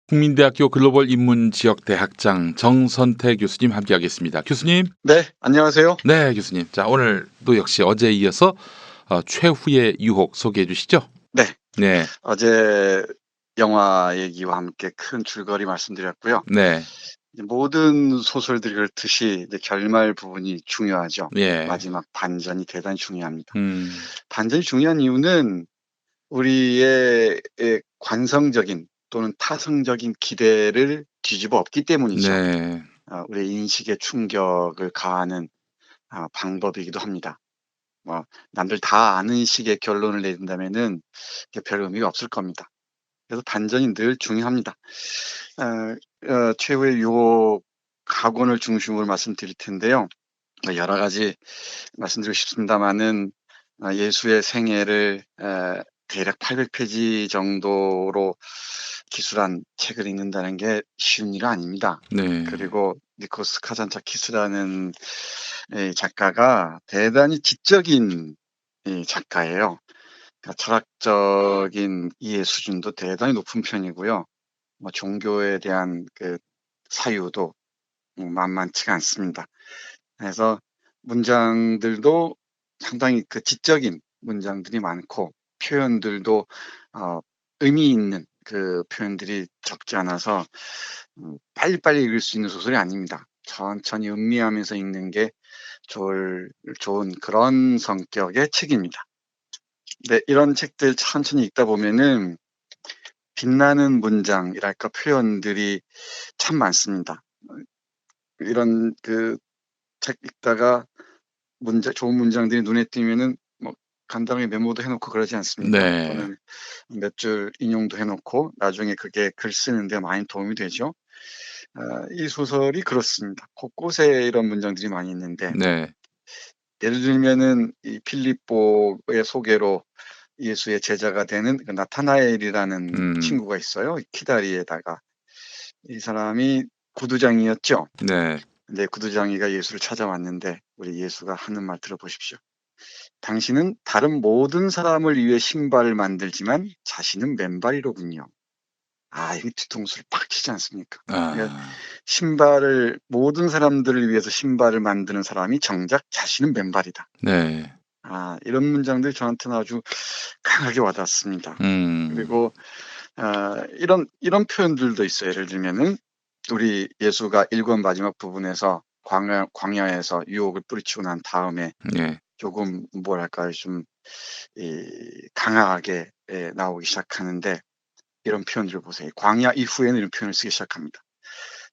국민대학교 글로벌 인문 지역 대학장 정선태 교수님 함께하겠습니다. 교수님. 네, 안녕하세요. 네, 교수님. 자, 오늘도 역시 어제에 이어서 최후의 유혹 소개해 주시죠. 네, 네. 어제 영화 얘기와 함께 큰 줄거리 말씀드렸고요. 네. 이제 모든 소설들이 그렇듯이 이제 결말 부분이 중요하죠. 예. 마지막 반전이 대단히 중요합니다. 음. 반전이 중요한 이유는 우리의 관성적인 또는 타성적인 기대를 뒤집어 엎기 때문이죠. 네. 우리의 인식에 충격을 가하는 방법이기도 합니다. 남들 다 아는 식의 결론을 내린다면은 별 의미가 없을 겁니다. 그래서 반전이 늘 중요합니다. 최후의 유혹 각원을 중심으로 말씀드릴 텐데요. 여러 가지 말씀드리고 싶습니다만은 예수의 생애를 대략 800페이지 정도로 기술한 책을 읽는다는 게 쉬운 일은 아닙니다. 네. 그리고 니코스 카잔차키스라는 작가가 대단히 지적인 작가예요. 그러니까 철학적인 이해 수준도 대단히 높은 편이고요. 종교에 대한 그 사유도 만만치가 않습니다. 그래서 문장들도 상당히 그 지적인 문장들이 많고 표현들도 의미 있는 그 표현들이 적지 않아서 빨리빨리 읽을 수 있는 소설이 아닙니다. 천천히 음미하면서 읽는 게 좋은 그런 성격의 책입니다. 네, 이런 책들 천천히 읽다 보면은 빛나는 문장이랄까 표현들이 참 많습니다. 이런 그 책 읽다가 좋은 문장들이 눈에 띄면은 간단하게 메모도 해놓고 그러지 않습니까? 네. 또는 몇 줄 인용도 해놓고 나중에 그게 글 쓰는데 많이 도움이 되죠. 이 소설이 그렇습니다. 곳곳에 이런 문장들이 많이 있는데 네. 예를 들면은 이 필립보의 소개로 예수의 제자가 되는 그 나타나엘이라는 음. 친구가 있어요. 키다리에다가 이 사람이 구두장이었죠. 네. 근데 구두장이가 예수를 찾아왔는데 우리 예수가 하는 말 들어보십시오. 당신은 다른 모든 사람을 위해 신발을 만들지만 자신은 맨발이로군요. 이게 뒤통수를 팍 치지 않습니까? 그러니까 아. 모든 사람들을 위해서 신발을 만드는 사람이 정작 자신은 맨발이다. 네. 이런 문장들이 저한테는 아주 강하게 와닿습니다. 음. 그리고 이런 표현들도 있어요. 예를 들면은 우리 예수가 1권 마지막 부분에서 광야에서 유혹을 뿌리치고 난 다음에 네. 조금 뭐랄까요, 좀 강하게 나오기 시작하는데 이런 표현들을 보세요. 광야 이후에는 이런 표현을 쓰기 시작합니다.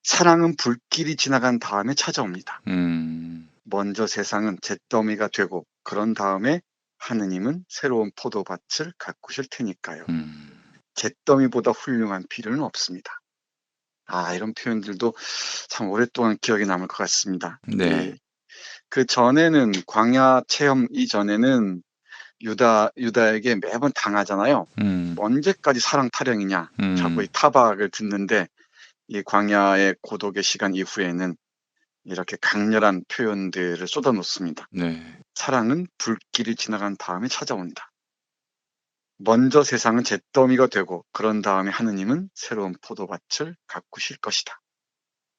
사랑은 불길이 지나간 다음에 찾아옵니다. 음. 먼저 세상은 잿더미가 되고 그런 다음에 하느님은 새로운 포도밭을 가꾸실 테니까요. 음. 잿더미보다 훌륭한 비료는 없습니다. 이런 표현들도 참 오랫동안 기억에 남을 것 같습니다. 네. 그 전에는 광야 체험 이전에는 유다에게 매번 당하잖아요. 음. 언제까지 사랑 타령이냐. 자꾸 이 음. 타박을 듣는데 이 광야의 고독의 시간 이후에는 이렇게 강렬한 표현들을 쏟아놓습니다. 네. 사랑은 불길이 지나간 다음에 찾아온다. 먼저 세상은 잿더미가 되고 그런 다음에 하느님은 새로운 포도밭을 가꾸실 것이다.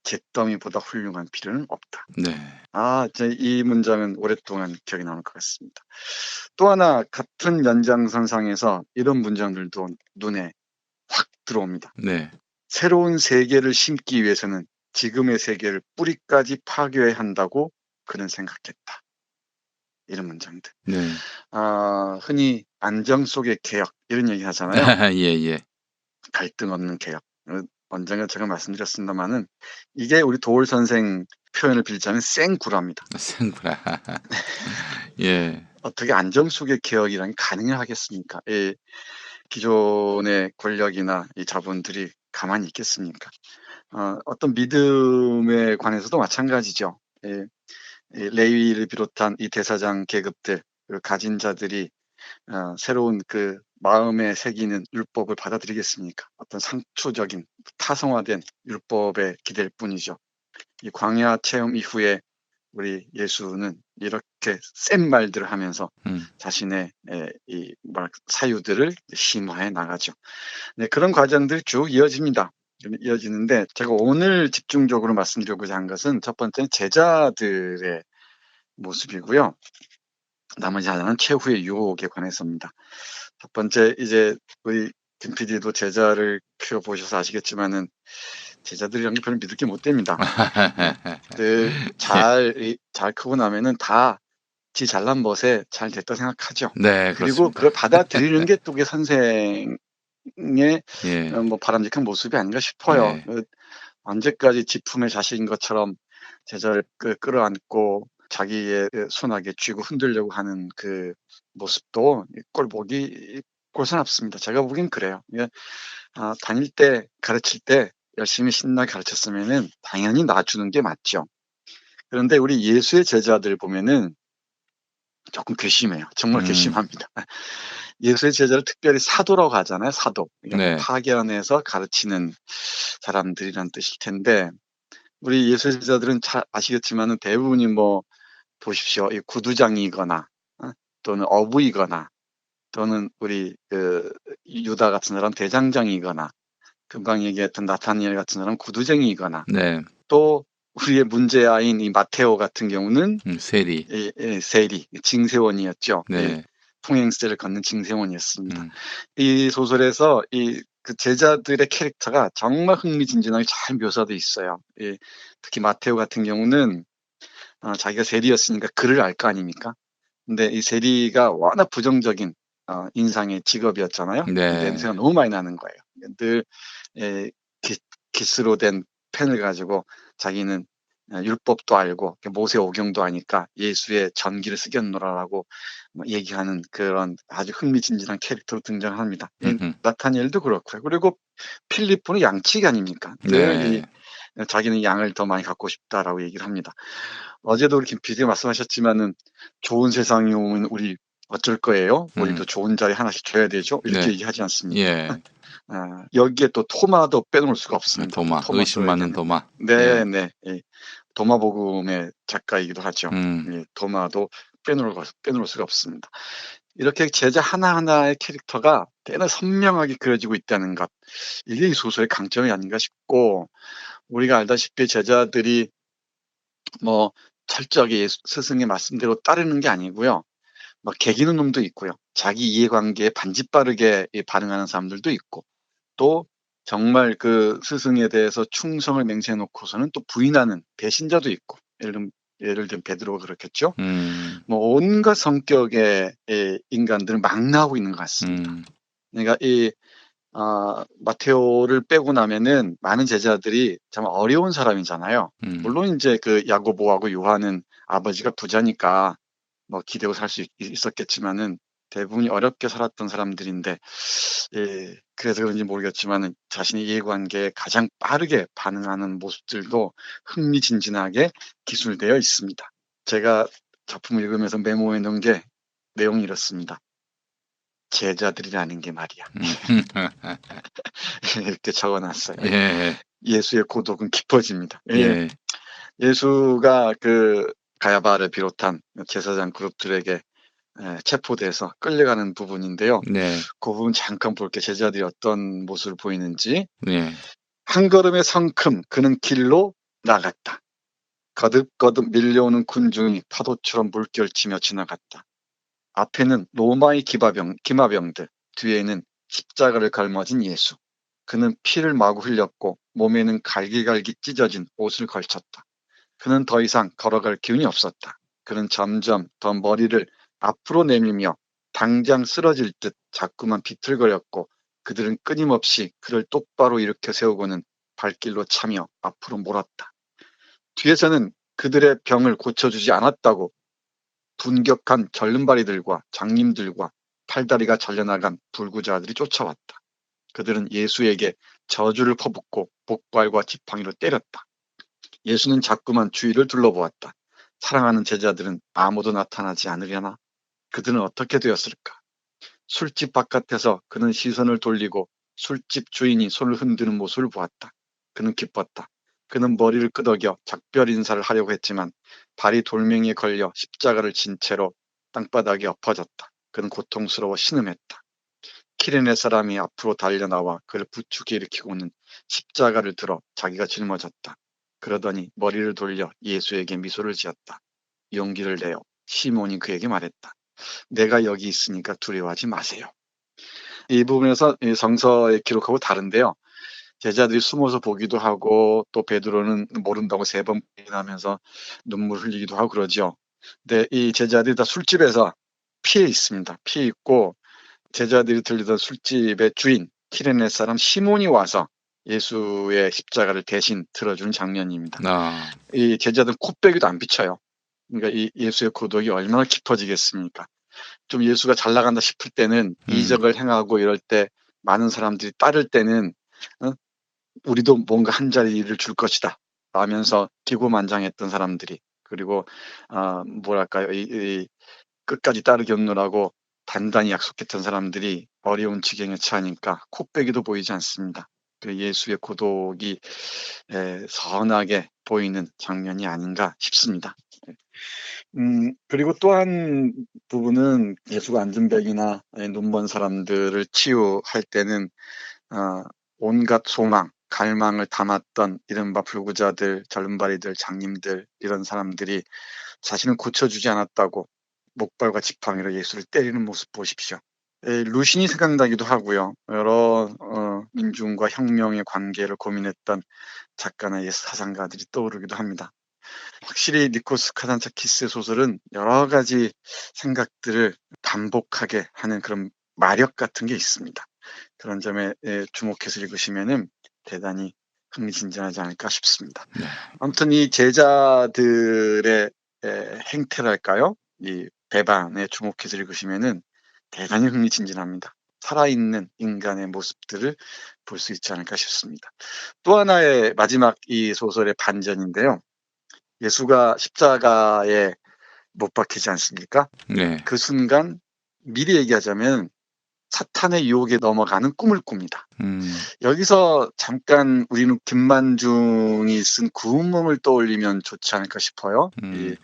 잿더미보다 훌륭한 비료는 없다. 네. 이 문장은 오랫동안 기억에 남을 것 같습니다. 또 하나 같은 연장선상에서 이런 문장들도 눈에 확 들어옵니다. 네. 새로운 세계를 심기 위해서는 지금의 세계를 뿌리까지 파괴해야 한다고 그는 생각했다. 이런 문장들. 네. 흔히 안정 속의 개혁 이런 얘기 하잖아요. 예예. 갈등 없는 개혁. 언젠가 제가 말씀드렸습니다만은 이게 우리 도올 선생 표현을 빌자면 생구라입니다. 생구라. 예. 어떻게 안정 속의 개혁이라는 게 가능하겠습니까? 기존의 권력이나 이 자본들이 가만히 있겠습니까? 어떤 믿음에 관해서도 마찬가지죠. 이 레위를 비롯한 이 대사장 계급들, 그리고 가진 자들이 새로운 그 마음에 새기는 율법을 받아들이겠습니까? 어떤 상투적인 타성화된 율법에 기댈 뿐이죠. 이 광야 체험 이후에 우리 예수는 이렇게 센 말들을 하면서 음. 자신의 사유들을 심화해 나가죠. 네, 그런 과정들이 쭉 이어집니다. 이어지는데 제가 오늘 집중적으로 말씀드리고자 한 것은 첫 번째는 제자들의 모습이고요. 나머지 하나는 최후의 유혹에 관해서입니다. 첫 번째 이제 우리 김 PD도 제자를 키워보셔서 아시겠지만은 제자들이란 게 별로 믿을 게 못 됩니다. 잘 크고 나면은 다 지 잘난 멋에 잘 됐다 생각하죠. 네, 그리고 그렇습니다. 그걸 받아들이는 게 또 그게 선생의 예. 뭐 바람직한 모습이 아닌가 싶어요. 네. 언제까지 지품의 자식인 것처럼 제자를 끌어안고 자기의 손아귀에 쥐고 흔들려고 하는 그 모습도 꼴보기 꼴사납습니다. 제가 보기엔 그래요. 다닐 때 가르칠 때 열심히 신나게 가르쳤으면은 당연히 놔주는 게 맞죠. 그런데 우리 예수의 제자들 보면은 조금 괘씸해요. 정말 괘씸합니다. 예수의 제자를 특별히 사도라고 하잖아요. 사도. 그러니까 네. 파견해서 가르치는 사람들이란 뜻일 텐데 우리 예수의 제자들은 잘 아시겠지만은 대부분이 뭐 보십시오. 이 구두장이거나 또는 어부이거나 또는 우리 유다 같은 사람 대장장이거나 금방 얘기했던 나타니엘 같은 사람 구두쟁이이거나 네. 또 우리의 문제아인 이 마테오 같은 경우는 세리. 세리 징세원이었죠. 네. 통행세를 걷는 징세원이었습니다. 음. 이 소설에서 그 제자들의 캐릭터가 정말 흥미진진하게 잘 묘사돼 있어요. 특히 마테오 같은 경우는 자기가 세리였으니까 글을 알 거 아닙니까? 근데 이 세리가 워낙 부정적인 인상의 직업이었잖아요. 네. 냄새가 너무 많이 나는 거예요. 늘 기스로 된 펜을 가지고 자기는 율법도 알고 모세오경도 아니까 예수의 전기를 쓰겠노라라고 얘기하는 그런 아주 흥미진진한 캐릭터로 등장합니다. 나타니엘도 그렇고요. 그리고 필리포는 양치기 아닙니까? 늘 네. 자기는 양을 더 많이 갖고 싶다라고 얘기를 합니다. 어제도 우리 김 PD가 말씀하셨지만은 좋은 세상이 오면 우리 어쩔 거예요? 우리도 좋은 자리 하나씩 줘야 되죠? 이렇게 네. 얘기하지 않습니까? 예. 여기에 또 토마도 빼놓을 수가 없습니다. 도마. 의심 많은 도마. 네, 예. 네. 도마복음의 작가이기도 하죠. 도마도 빼놓을 수가 없습니다. 이렇게 제자 하나하나의 캐릭터가 꽤나 선명하게 그려지고 있다는 것. 이게 이 소설의 강점이 아닌가 싶고, 우리가 알다시피 제자들이 뭐 철저하게 스승의 말씀대로 따르는 게 아니고요. 막 개기는 놈도 있고요. 자기 이해관계에 반지빠르게 반응하는 사람들도 있고, 또 정말 그 스승에 대해서 충성을 맹세해 놓고서는 또 부인하는 배신자도 있고, 예를 들면 베드로가 그렇겠죠. 뭐 온갖 성격의 인간들을 막 나오고 있는 것 같습니다. 그러니까 마테오를 빼고 나면은 많은 제자들이 참 어려운 사람이잖아요. 물론 이제 그 야고보하고 요한은 아버지가 부자니까 뭐 기대고 살 수 있었겠지만은 대부분이 어렵게 살았던 사람들인데, 그래서 그런지 모르겠지만은 자신의 이해관계에 가장 빠르게 반응하는 모습들도 흥미진진하게 기술되어 있습니다. 제가 작품을 읽으면서 메모해 놓은 게 내용이 이렇습니다. 제자들이라는 게 말이야. 이렇게 적어놨어요. 예. 예수의 고독은 깊어집니다. 예. 예수가 그 가야바를 비롯한 제사장 그룹들에게 체포돼서 끌려가는 부분인데요. 네. 그 부분 잠깐 볼게요. 제자들이 어떤 모습을 보이는지. 네. 한 걸음의 성큼 그는 길로 나갔다. 거듭거듭 밀려오는 군중이 파도처럼 물결치며 지나갔다. 앞에는 로마의 기마병들, 뒤에는 십자가를 걸머진 예수. 그는 피를 마구 흘렸고 몸에는 갈기갈기 찢어진 옷을 걸쳤다. 그는 더 이상 걸어갈 기운이 없었다. 그는 점점 더 머리를 앞으로 내밀며 당장 쓰러질 듯 자꾸만 비틀거렸고 그들은 끊임없이 그를 똑바로 일으켜 세우고는 발길로 차며 앞으로 몰았다. 뒤에서는 그들의 병을 고쳐주지 않았다고 분격한 절름발이들과 장님들과 팔다리가 잘려나간 불구자들이 쫓아왔다. 그들은 예수에게 저주를 퍼붓고 복발과 지팡이로 때렸다. 예수는 자꾸만 주위를 둘러보았다. 사랑하는 제자들은 아무도 나타나지 않으려나? 그들은 어떻게 되었을까? 술집 바깥에서 그는 시선을 돌리고 술집 주인이 손을 흔드는 모습을 보았다. 그는 기뻤다. 그는 머리를 끄덕여 작별 인사를 하려고 했지만 발이 돌멩이에 걸려 십자가를 진 채로 땅바닥에 엎어졌다. 그는 고통스러워 신음했다. 키레네 사람이 앞으로 달려나와 그를 부축해 일으키고는 십자가를 들어 자기가 짊어졌다. 그러더니 머리를 돌려 예수에게 미소를 지었다. 용기를 내어 시몬이 그에게 말했다. 내가 여기 있으니까 두려워하지 마세요. 이 부분에서 이 성서의 기록하고 다른데요. 제자들이 숨어서 보기도 하고 또 베드로는 모른다고 3번 부인하면서 눈물 흘리기도 하고 그러죠. 근데 이 제자들이 다 술집에서 피해 있습니다. 피해 있고 제자들이 들리던 술집의 주인 키레네 사람 시몬이 와서 예수의 십자가를 대신 들어주는 장면입니다. 아, 이 제자들은 코빼기도 안 비쳐요. 그러니까 이 예수의 고독이 얼마나 깊어지겠습니까? 좀 예수가 잘 나간다 싶을 때는 이적을 행하고 이럴 때 많은 사람들이 따를 때는 어? 우리도 뭔가 한 자리를 줄 것이다 라면서 기고만장했던 사람들이 그리고 뭐랄까요 이 끝까지 따르겠노라고 단단히 약속했던 사람들이 어려운 지경에 처하니까 코빼기도 보이지 않습니다. 그 예수의 고독이 선하게 보이는 장면이 아닌가 싶습니다. 그리고 또 한 부분은 예수가 안전병이나 눈먼 사람들을 치유할 때는 온갖 소망, 갈망을 담았던 이른바 불구자들, 젊은바리들, 장님들 이런 사람들이 자신을 고쳐주지 않았다고 목발과 지팡이로 예수를 때리는 모습 보십시오. 루신이 생각나기도 하고요. 여러 민중과 혁명의 관계를 고민했던 작가나 옛 사상가들이 떠오르기도 합니다. 확실히 니코스 카잔차키스의 소설은 여러 가지 생각들을 반복하게 하는 그런 마력 같은 게 있습니다. 그런 점에 주목해서 읽으시면은 대단히 흥미진진하지 않을까 싶습니다. 네. 아무튼 이 제자들의 행태랄까요? 이 배반에 주목해서 읽으시면은 대단히 흥미진진합니다. 살아있는 인간의 모습들을 볼 수 있지 않을까 싶습니다. 또 하나의 마지막 이 소설의 반전인데요. 예수가 십자가에 못 박히지 않습니까? 네. 그 순간 미리 얘기하자면 사탄의 유혹에 넘어가는 꿈을 꿉니다. 여기서 잠깐 우리는 김만중이 쓴 구운몽을 떠올리면 좋지 않을까 싶어요. 이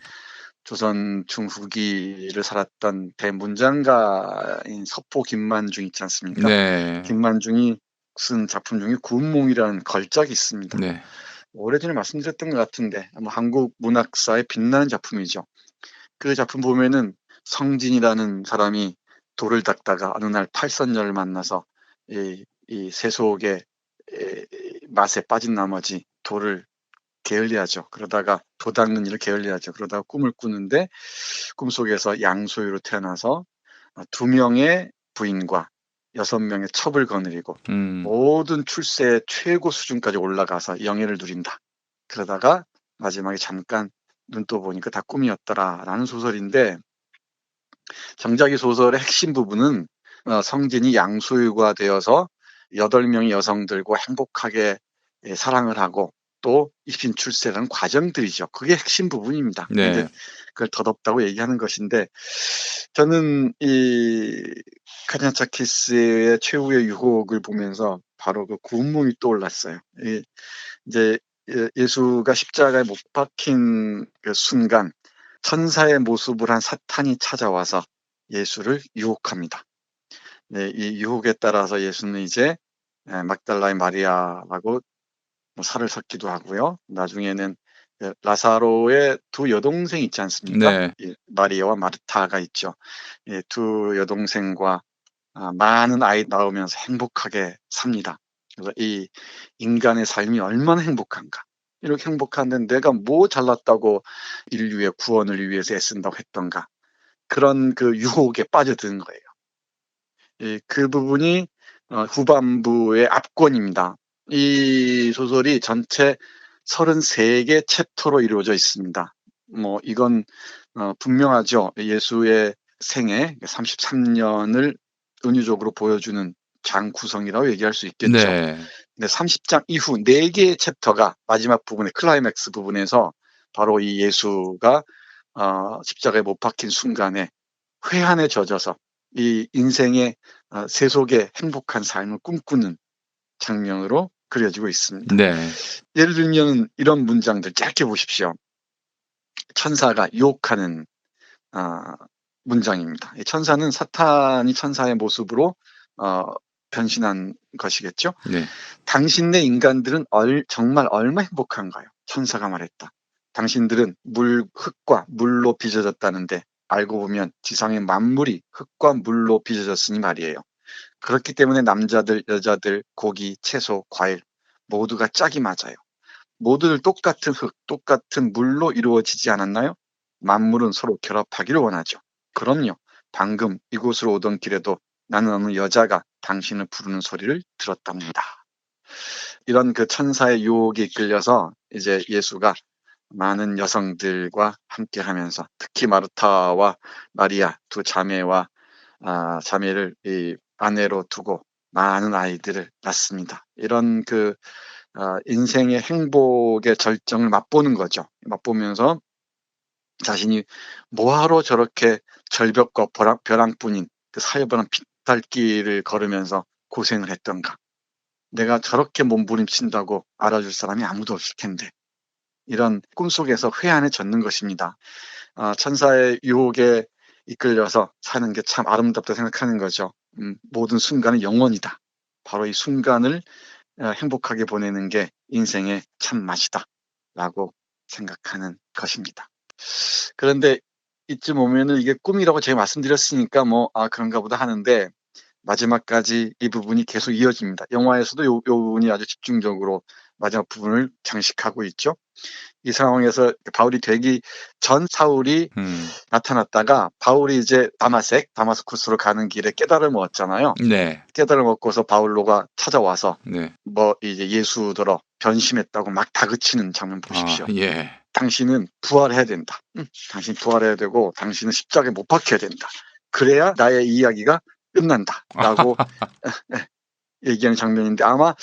조선 중후기를 살았던 대문장가인 서포 김만중 있지 않습니까? 네. 김만중이 쓴 작품 중에 구운몽이라는 걸작이 있습니다. 네. 오래전에 말씀드렸던 것 같은데 아마 한국 문학사의 빛나는 작품이죠. 그 작품 보면은 성진이라는 사람이 돌을 닦다가 어느 날 팔선녀를 만나서 이 세속의 맛에 빠진 나머지 돌을 게을리하죠. 그러다가 도 닦는 일을 게을리하죠. 그러다가 꿈을 꾸는데 꿈속에서 양소유로 태어나서 2명의 부인과 6명의 첩을 거느리고 모든 출세의 최고 수준까지 올라가서 영예를 누린다. 그러다가 마지막에 잠깐 눈 떠보니까 다 꿈이었더라라는 소설인데 정작 이 소설의 핵심 부분은 성진이 양소유가 되어서 8명의 여성들과 행복하게 사랑을 하고 또 입신 출세라는 과정들이죠. 그게 핵심 부분입니다. 네. 이제 그걸 덧없다고 얘기하는 것인데 저는 이 카냐차키스의 최후의 유혹을 보면서 바로 그 구운몽이 떠올랐어요. 이제 예수가 십자가에 못 박힌 그 순간 천사의 모습을 한 사탄이 찾아와서 예수를 유혹합니다. 네, 이 유혹에 따라서 예수는 이제 막달라의 마리아라고 살을 섞기도 하고요. 나중에는 라사로의 2 여동생 있지 않습니까? 네. 마리아와 마르타가 있죠. 2 여동생과 많은 아이 낳으면서 행복하게 삽니다. 그래서 이 인간의 삶이 얼마나 행복한가. 이렇게 행복한데 내가 뭐 잘났다고 인류의 구원을 위해서 애쓴다고 했던가. 그런 그 유혹에 빠져드는 거예요. 그 부분이 후반부의 압권입니다. 이 소설이 전체 33개 챕터로 이루어져 있습니다. 뭐 이건 분명하죠. 예수의 생애 33년을 은유적으로 보여주는 장 구성이라고 얘기할 수 있겠죠. 네. 근데 30장 이후 4개의 챕터가 마지막 부분에 클라이맥스 부분에서 바로 이 예수가 십자가에 못 박힌 순간에 회한에 젖어서 이 인생의 세속의 행복한 삶을 꿈꾸는 장면으로 그려지고 있습니다. 네. 예를 들면 이런 문장들 짧게 보십시오. 천사가 유혹하는 문장입니다. 이 천사는 사탄이 천사의 모습으로 변신한 것이겠죠. 네. 당신네 인간들은 정말 얼마나 행복한가요? 천사가 말했다. 당신들은 흙과 물로 빚어졌다는데 알고 보면 지상의 만물이 흙과 물로 빚어졌으니 말이에요. 그렇기 때문에 남자들, 여자들, 고기, 채소, 과일 모두가 짝이 맞아요. 모두들 똑같은 흙, 똑같은 물로 이루어지지 않았나요? 만물은 서로 결합하기를 원하죠. 그럼요. 방금 이곳으로 오던 길에도 나는 어느 여자가 당신을 부르는 소리를 들었답니다. 이런 그 천사의 유혹에 이끌려서 이제 예수가 많은 여성들과 함께 하면서 특히 마르타와 마리아 두 자매와 자매를 이 아내로 두고 많은 아이들을 낳습니다. 이런 그 인생의 행복의 절정을 맛보는 거죠. 맛보면서 자신이 뭐하러 저렇게 절벽과 벼랑뿐인 그 살벌한 빗달길을 걸으면서 고생을 했던가. 내가 저렇게 몸부림친다고 알아줄 사람이 아무도 없을 텐데. 이런 꿈속에서 회한에 젖는 것입니다. 천사의 유혹에 이끌려서 사는 게 참 아름답다 생각하는 거죠. 모든 순간은 영원이다. 바로 이 순간을 행복하게 보내는 게 인생의 참맛이다. 라고 생각하는 것입니다. 그런데 이쯤 오면은 이게 꿈이라고 제가 말씀드렸으니까 그런가 보다 하는데 마지막까지 이 부분이 계속 이어집니다. 영화에서도 요 부분이 아주 집중적으로 마지막 부분을 장식하고 있죠. 이 상황에서 바울이 되기 전 사울이 나타났다가 바울이 이제 다마스쿠스로 가는 길에 깨달음을 얻잖아요. 네. 깨달음을 얻고서 바울로가 찾아와서 네. 이제 예수더러 변심했다고 막 다그치는 장면 보십시오. 예. 당신은 부활해야 된다. 당신 부활해야 되고 당신은 십자가에 못 박혀야 된다. 그래야 나의 이야기가 끝난다. 라고 얘기하는 장면인데 아마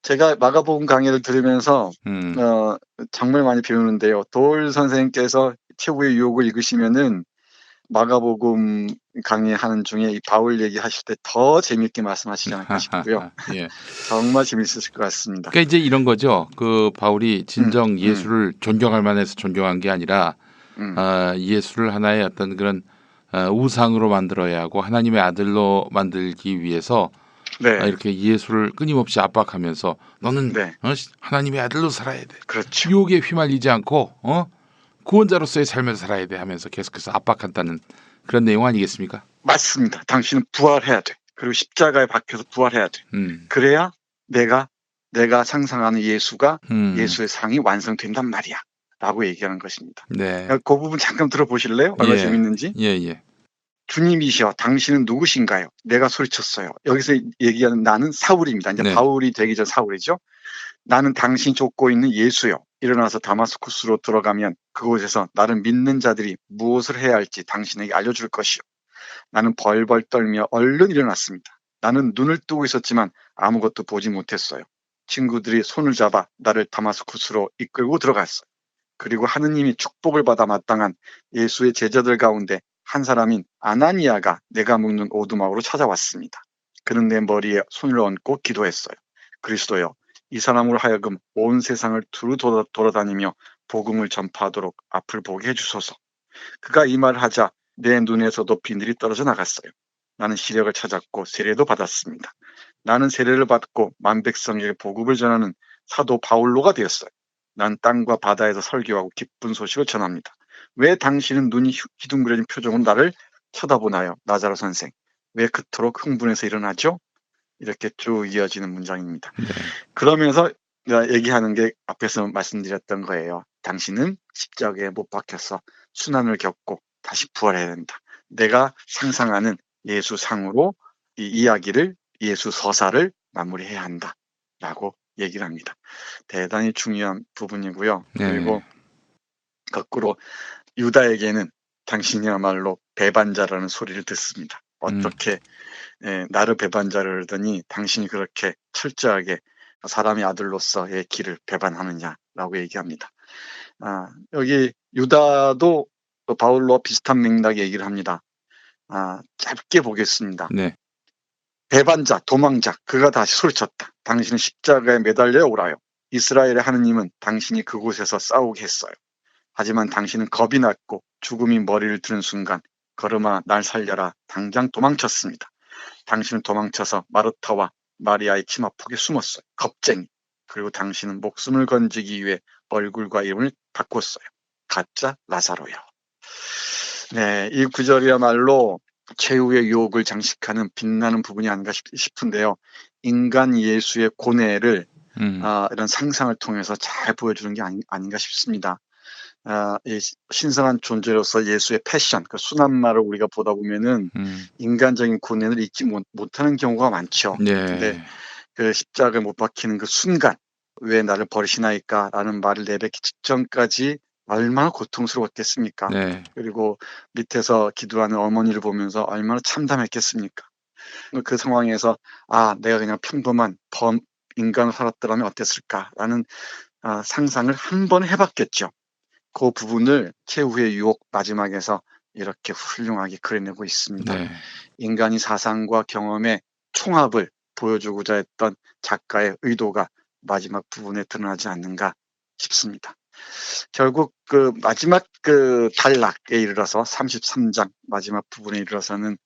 제가 마가복음 강의를 들으면서 정말 많이 배우는데요. 도울 선생님께서 최후의 유혹을 읽으시면은 마가복음 강의하는 중에 이 바울 얘기하실 때 더 재미있게 말씀하시지 않을까 싶고요. 예. 정말 재미있으실 것 같습니다. 그러니까 이제 이런 거죠. 그 바울이 진정 음. 예수를 존경할 만해서 존경한 게 아니라 음. 예수를 하나의 어떤 그런 우상으로 만들어야 하고 하나님의 아들로 만들기 위해서 네. 이렇게 예수를 끊임없이 압박하면서 너는 네. 하나님의 아들로 살아야 돼. 그렇죠. 유혹에 휘말리지 않고 구원자로서의 삶을 살아야 돼 하면서 계속해서 압박한다는 그런 내용 아니겠습니까? 맞습니다. 당신은 부활해야 돼. 그리고 십자가에 박혀서 부활해야 돼. 그래야 내가 상상하는 예수가 예수의 상이 완성된단 말이야. 라고 얘기하는 것입니다. 네. 그 부분 잠깐 들어보실래요? 얼마나 재밌는지. 예. 주님이시여 당신은 누구신가요? 내가 소리쳤어요. 여기서 얘기하는 나는 사울입니다. 이제 네. 바울이 되기 전 사울이죠. 나는 당신이 쫓고 있는 예수요. 일어나서 다마스쿠스로 들어가면 그곳에서 나를 믿는 자들이 무엇을 해야 할지 당신에게 알려줄 것이요. 나는 벌벌 떨며 얼른 일어났습니다. 나는 눈을 뜨고 있었지만 아무것도 보지 못했어요. 친구들이 손을 잡아 나를 다마스쿠스로 이끌고 들어갔어요. 그리고 하느님이 축복을 받아 마땅한 예수의 제자들 가운데 한 사람인 아나니아가 내가 묵는 오두막으로 찾아왔습니다. 그는 내 머리에 손을 얹고 기도했어요. 그리스도여, 이 사람으로 하여금 온 세상을 두루 돌아다니며 복음을 전파하도록 앞을 보게 해주소서. 그가 이 말을 하자 내 눈에서도 비늘이 떨어져 나갔어요. 나는 시력을 찾았고 세례도 받았습니다. 나는 세례를 받고 만백성에게 복음을 전하는 사도 바울로가 되었어요. 난 땅과 바다에서 설교하고 기쁜 소식을 전합니다. 왜 당신은 눈이 희둥그레진 표정으로 나를 쳐다보나요? 나자로 선생. 왜 그토록 흥분해서 일어나죠? 이렇게 쭉 이어지는 문장입니다. 네. 그러면서 얘기하는 게 앞에서 말씀드렸던 거예요. 당신은 십자가에 못 박혀서 순환을 겪고 다시 부활해야 된다. 내가 상상하는 예수 상으로 이 이야기를 예수 서사를 마무리해야 한다. 라고 얘기를 합니다. 대단히 중요한 부분이고요. 그리고 거꾸로 유다에게는 당신이야말로 배반자라는 소리를 듣습니다. 어떻게 나를 배반자를 하더니 당신이 그렇게 철저하게 사람의 아들로서의 길을 배반하느냐라고 얘기합니다. 여기 유다도 또 바울로 비슷한 맥락 얘기를 합니다. 짧게 보겠습니다. 네. 배반자, 도망자, 그가 다시 소리쳤다. 당신은 십자가에 매달려 오라요. 이스라엘의 하느님은 당신이 그곳에서 싸우게 했어요. 하지만 당신은 겁이 났고 죽음이 머리를 드는 순간 걸음아 날 살려라 당장 도망쳤습니다. 당신은 도망쳐서 마르타와 마리아의 치마폭에 숨었어요. 겁쟁이. 그리고 당신은 목숨을 건지기 위해 얼굴과 이름을 바꿨어요. 가짜 라자로요. 네, 이 구절이야말로 최후의 유혹을 장식하는 빛나는 부분이 아닌가 싶은데요. 인간 예수의 고뇌를 이런 상상을 통해서 잘 보여주는 게 아닌가 싶습니다. 이 신성한 존재로서 예수의 패션, 그 순한 말을 우리가 보다 보면은 인간적인 고뇌를 잊지 못하는 경우가 많죠. 근데 네. 그 십자가에 못 박히는 그 순간, 왜 나를 버리시나이까라는 말을 내뱉기 직전까지 얼마나 고통스러웠겠습니까? 네. 그리고 밑에서 기도하는 어머니를 보면서 얼마나 참담했겠습니까? 그 상황에서 내가 그냥 평범한 인간으로 살았더라면 어땠을까라는 상상을 한 번 해봤겠죠. 그 부분을 최후의 유혹 마지막에서 이렇게 훌륭하게 그려내고 있습니다. 네. 인간이 사상과 경험의 총합을 보여주고자 했던 작가의 의도가 마지막 부분에 드러나지 않는가 싶습니다. 결국 그 마지막 그 단락에 이르러서 33장 마지막 부분에 이르러서는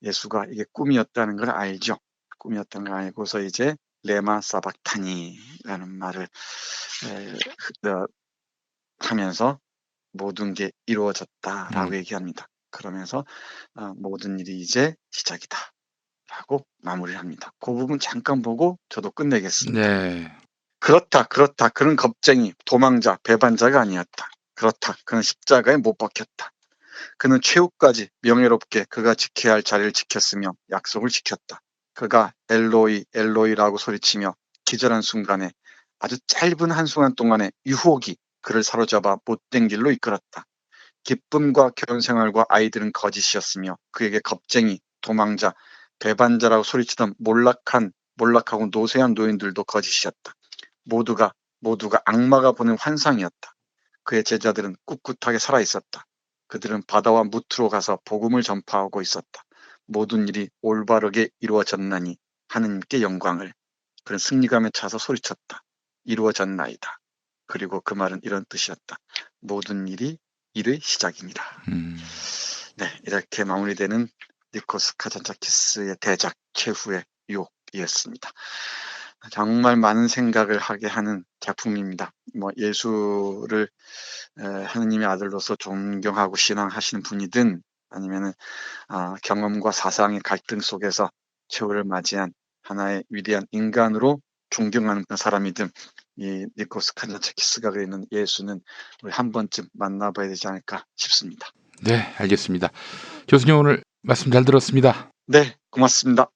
예수가 이게 꿈이었다는 걸 알죠. 꿈이었다는 걸 알고서 이제 레마 사박타니라는 말을 하면서 모든 게 이루어졌다라고 얘기합니다. 그러면서 모든 일이 이제 시작이다 라고 마무리를 합니다. 그 부분 잠깐 보고 저도 끝내겠습니다. 네. 그렇다. 그는 겁쟁이, 도망자, 배반자가 아니었다. 그렇다. 그는 십자가에 못 박혔다. 그는 최후까지 명예롭게 그가 지켜야 할 자리를 지켰으며 약속을 지켰다. 그가 엘로이, 엘로이라고 소리치며 기절한 순간에 아주 짧은 한순간 동안에 유혹이 그를 사로잡아 못된 길로 이끌었다. 기쁨과 결혼생활과 아이들은 거짓이었으며 그에게 겁쟁이, 도망자, 배반자라고 소리치던 몰락하고 노쇠한 노인들도 거짓이었다. 모두가 악마가 보낸 환상이었다. 그의 제자들은 꿋꿋하게 살아있었다. 그들은 바다와 무트로 가서 복음을 전파하고 있었다. 모든 일이 올바르게 이루어졌나니 하느님께 영광을. 그는 승리감에 차서 소리쳤다. 이루어졌나이다. 그리고 그 말은 이런 뜻이었다. 모든 일이 일의 시작입니다. 네, 이렇게 마무리되는 니코스 카잔자키스의 대작 최후의 유혹이었습니다. 정말 많은 생각을 하게 하는 작품입니다. 예수를 하느님의 아들로서 존경하고 신앙하시는 분이든 아니면은 경험과 사상의 갈등 속에서 최후를 맞이한 하나의 위대한 인간으로 존경하는 사람이든 이 니코스 칸자차키스가 그리는 예수는 우리 한 번쯤 만나봐야 되지 않을까 싶습니다. 네, 알겠습니다. 교수님 오늘 말씀 잘 들었습니다. 네, 고맙습니다.